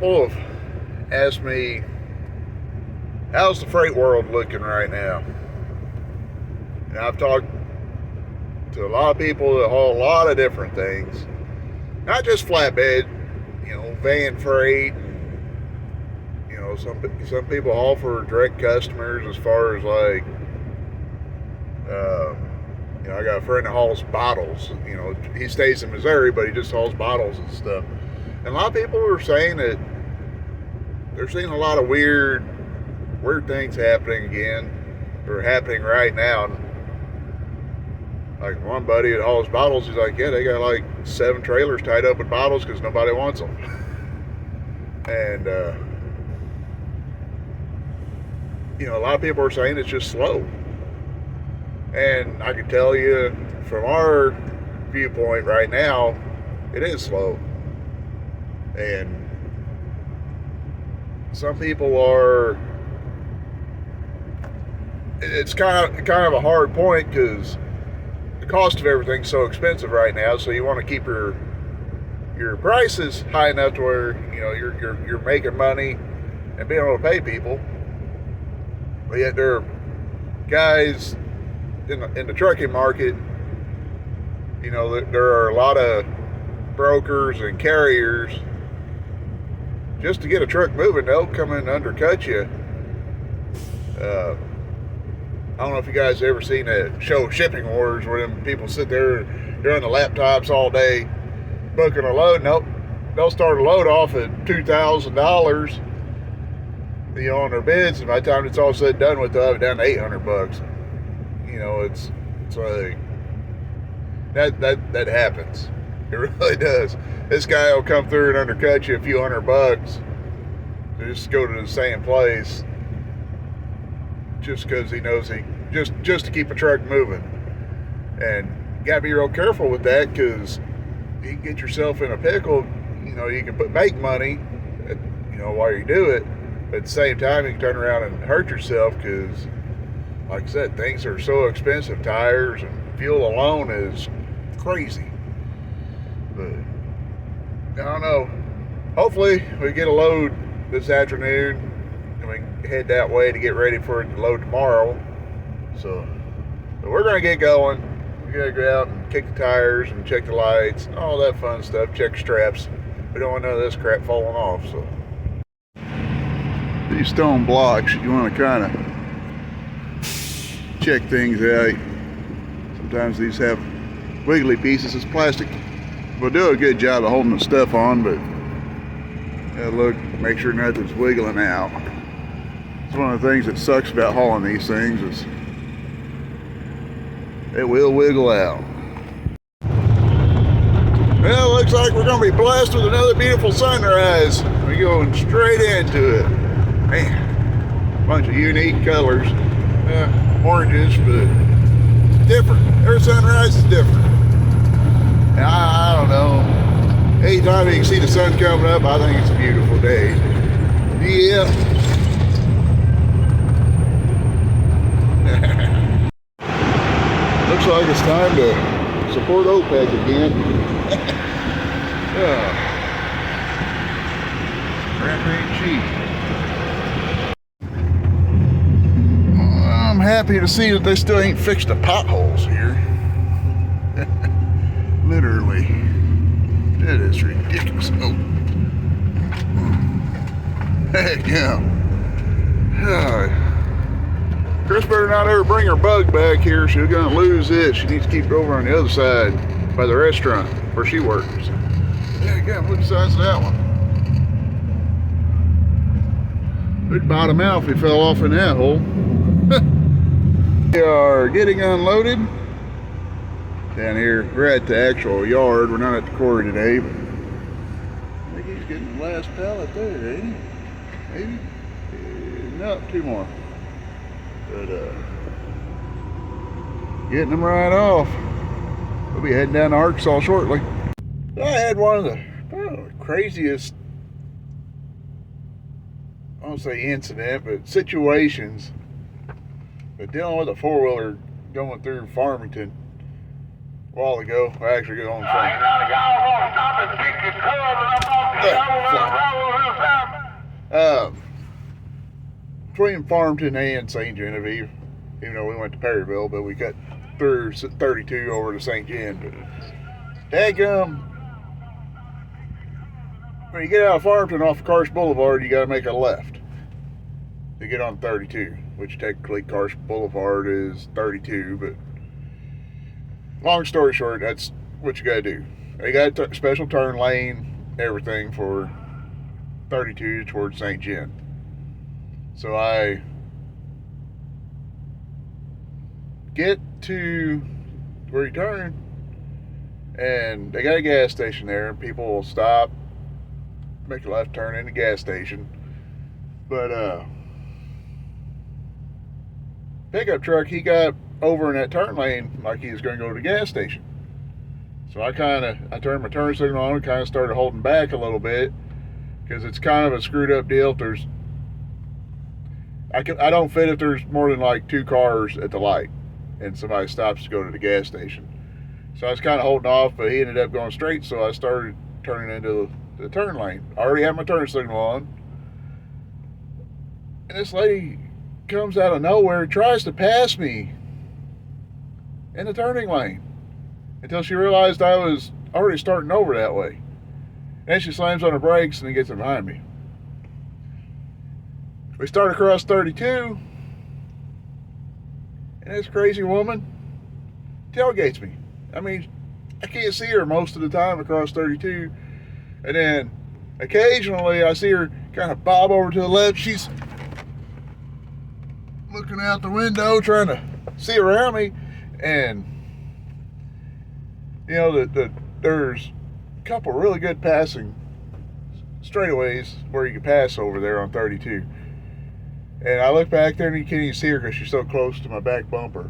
people have asked me, how's the freight world looking right now? And I've talked to a lot of people that haul a lot of different things, not just flatbed, van freight. Some people haul for direct customers as far as like, I got a friend that hauls bottles. He stays in Missouri, but he just hauls bottles and stuff. And a lot of people are saying that they're seeing a lot of weird things happening again, or happening right now. Like one buddy that hauls bottles, he's like, yeah, they got like 7 trailers tied up with bottles because nobody wants them. And a lot of people are saying it's just slow. And I can tell you from our viewpoint right now, it is slow. And some people are, it's kind of a hard point because the cost of everything's so expensive right now, so you want to keep your prices high enough to where you're making money and being able to pay people. But yet there are guys in the trucking market, there are a lot of brokers and carriers. Just to get a truck moving, they'll come in and undercut you. I don't know if you guys have ever seen that show Shipping Wars, where them people sit there, they're on the laptops all day booking a load. Nope, they'll start a load off at $2,000, on their bids, and by the time it's all said and done with, they'll have it down to $800. It's like that happens. It really does. This guy will come through and undercut you a few $100 to just go to the same place, just because he knows just to keep a truck moving. And you gotta be real careful with that, because you can get yourself in a pickle. You can make money, while you do it, but at the same time you can turn around and hurt yourself, because like I said, things are so expensive. Tires and fuel alone is crazy. But I don't know. Hopefully we get a load this afternoon and we can head that way to get ready for it to load tomorrow. So we're gonna get going. We gotta go out and kick the tires and check the lights and all that fun stuff. Check straps. We don't want none of this crap falling off. So these stone blocks, you want to kind of check things out. Sometimes these have wiggly pieces. This plastic will do a good job of holding the stuff on, but look, make sure nothing's wiggling out. It's one of the things that sucks about hauling these things, is it will wiggle out. Well, looks like we're going to be blessed with another beautiful sunrise. We're going straight into it. Man, a bunch of unique colors. Oranges, but different. Every sunrise is different. And I don't know. Anytime you can see the sun coming up, I think it's a beautiful day. Yeah. Looks like it's time to support OPEC again. Crap ain't cheap. I'm happy to see that they still ain't fixed the potholes here. Literally. That is ridiculous. Oh. Heck yeah. Chris better not ever bring her bug back here. She's gonna lose it. She needs to keep it over on the other side by the restaurant where she works. Yeah, look at the size of that one. We'd bottom out if he fell off in that hole. We are getting unloaded down here. We're at the actual yard. We're not at the quarry today, but I think he's getting the last pallet there, ain't he? Maybe? No, 2 more. But getting them right off. We'll be heading down to Arkansas shortly. I had one of the craziest, I won't say incident, but situations. But dealing with a 4-wheeler going through Farmington. a while ago. I actually got on between Farmington and St. Genevieve, even though we went to Perryville, but we cut through 32 over to St. Gen. But daggum, when you get out of Farmington off of Karsh Boulevard, you got to make a left to get on 32, which technically Karsh Boulevard is 32, but long story short, that's what you got to do. They got a special turn lane, everything for 32 towards St. Gen. So I get to where you turn, and they got a gas station there, and people will stop, make a left turn in the gas station. But pickup truck, he got over in that turn lane like he was going to go to the gas station. So I turned my turn signal on and kind of started holding back a little bit, because it's kind of a screwed up deal. If I don't fit if there's more than like 2 cars at the light and somebody stops to go to the gas station. So I was kind of holding off, but he ended up going straight, so I started turning into the turn lane. I already had my turn signal on, and this lady comes out of nowhere and tries to pass me in the turning lane until she realized I was already starting over that way. Then she slams on her brakes and then gets in behind me. We start across 32, and this crazy woman tailgates me. I mean, I can't see her most of the time across 32, and then occasionally I see her kind of bob over to the left. She's looking out the window trying to see around me, and you know, there's a couple really good passing straightaways where you can pass over there on 32. And I look back there and you can't even see her because she's so close to my back bumper.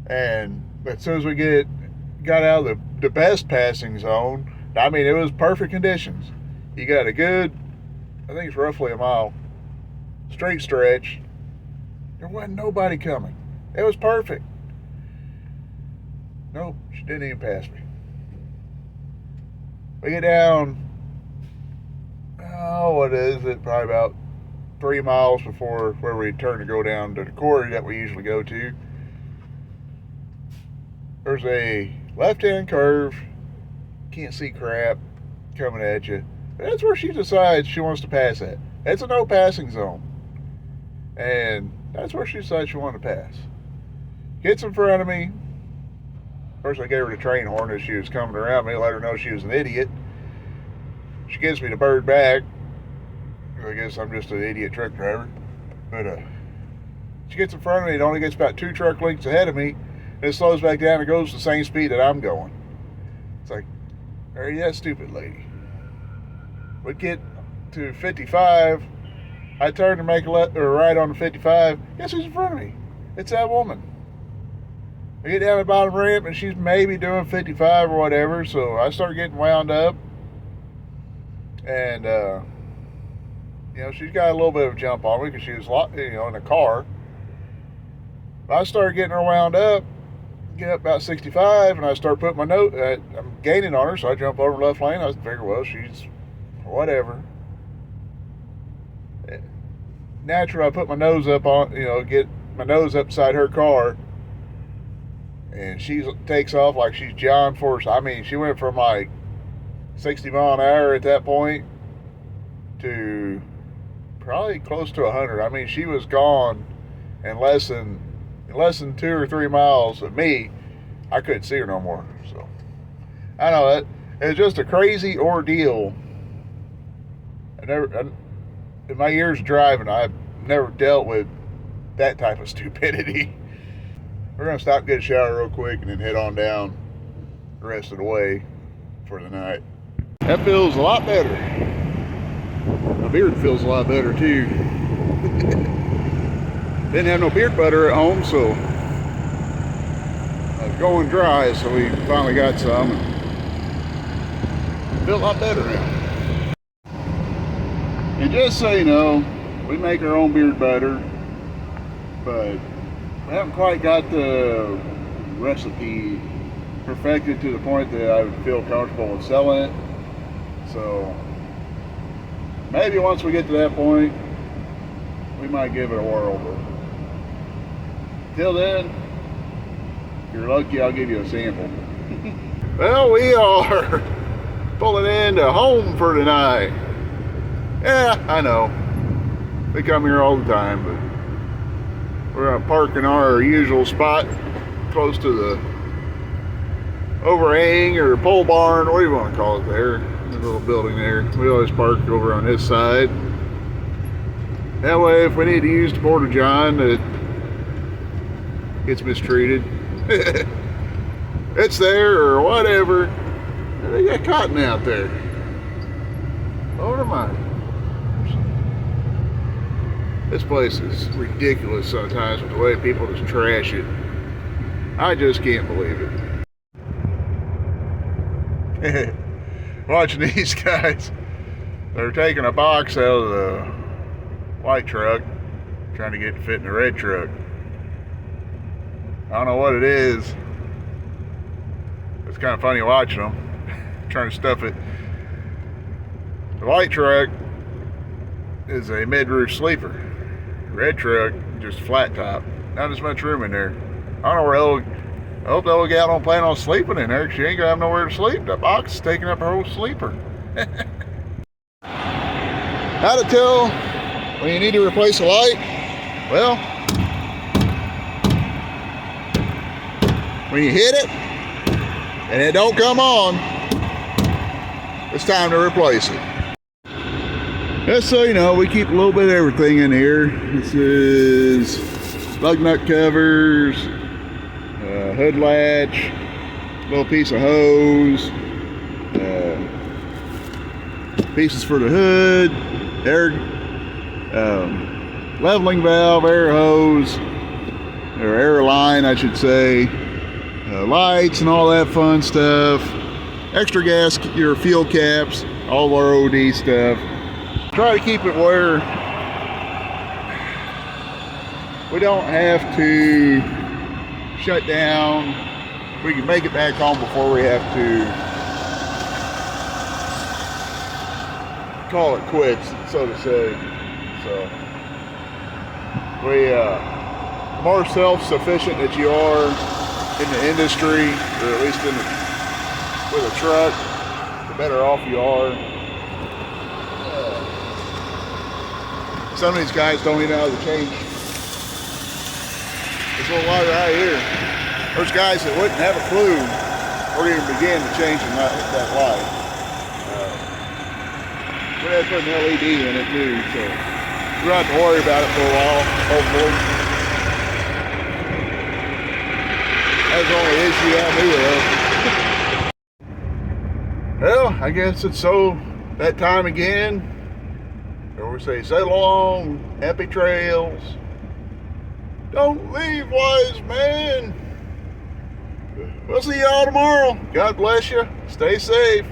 And as soon as we got out of the best passing zone, I mean, it was perfect conditions. You got a good, I think it's roughly a mile, straight stretch. There wasn't nobody coming. It was perfect. Nope, she didn't even pass me. We get down, what is it, probably about 3 miles before where we turn to go down to the quarry that we usually go to. There's a left-hand curve, can't see crap coming at you. But that's where she decides she wants to pass at. It's a no passing zone. And that's where she decides she wanted to pass. Gets in front of me. First I gave her the train horn as she was coming around me, let her know she was an idiot. She gives me the bird back. I guess I'm just an idiot truck driver. But she gets in front of me, it only gets about 2 truck lengths ahead of me, and it slows back down and goes the same speed that I'm going. It's like, are you that stupid, lady? We get to 55, I turn to make a left or right on the 55. Guess who's in front of me? It's that woman. I get down the bottom ramp and she's maybe doing 55 or whatever, so I start getting wound up. And you know, she's got a little bit of a jump on me because she was, you know, in a car. I started getting her wound up, get up about 65, and I start putting my nose. I'm gaining on her, so I jump over left lane. I figure, well, she's whatever. Naturally, I put my nose up on, you know, get my nose up beside her car, and she takes off like she's John Force. I mean, she went from like 60 mile an hour at that point to probably close to 100. I mean, she was gone in less than 2 or 3 miles of me. I couldn't see her no more. So I know it was just a crazy ordeal. In my years of driving, I've never dealt with that type of stupidity. We're gonna stop, get a shower real quick, and then head on down the rest of the way for the night. That feels a lot better. My beard feels a lot better too. Didn't have no beard butter at home, so I was going dry, so we finally got some. Feel a lot better now. And just so you know, we make our own beard butter, but we haven't quite got the recipe perfected to the point that I would feel comfortable with selling it. So maybe once we get to that point, we might give it a whirl. But till then, if you're lucky, I'll give you a sample. Well, we are pulling into home for tonight. Yeah, I know. We come here all the time, but we're gonna park in our usual spot close to the overhang or pole barn, what do you want to call it there? The little building there. We always park over on this side. That way, if we need to use the porta john that gets mistreated, it's there or whatever. They got cotton out there. Lord of mine. This place is ridiculous sometimes with the way people just trash it. I just can't believe it. Watching these guys. They're taking a box out of the white truck, trying to get it fit in the red truck. I don't know what it is. It's kind of funny watching them trying to stuff it. The white truck is a mid-roof sleeper. The red truck, just flat top. Not as much room in there. I don't know where I hope the old gal don't plan on sleeping in there because she ain't gonna have nowhere to sleep. That box is taking up her whole sleeper. How to tell when you need to replace a light? Well, when you hit it and it don't come on, it's time to replace it. Just so you know, we keep a little bit of everything in here. This is lug nut covers, hood latch, little piece of hose, pieces for the hood, air leveling valve, air hose, or air line I should say, lights and all that fun stuff, extra gas, your fuel caps, all our OD stuff. Try to keep it where we don't have to shut down. We can make it back home before we have to call it quits, so to say. So the more self-sufficient that you are in the industry, or at least with a truck, the better off you are. Some of these guys don't even know how to change this little light right here. There's guys that wouldn't have a clue or even begin to change that light. We have to put an LED in it too, so we don't have to worry about it for a while, hopefully. That's the only issue I knew of. Well, I guess it's that time again. Or we say, sail along, happy trails. Don't leave, wise man. We'll see y'all tomorrow. God bless you. Stay safe.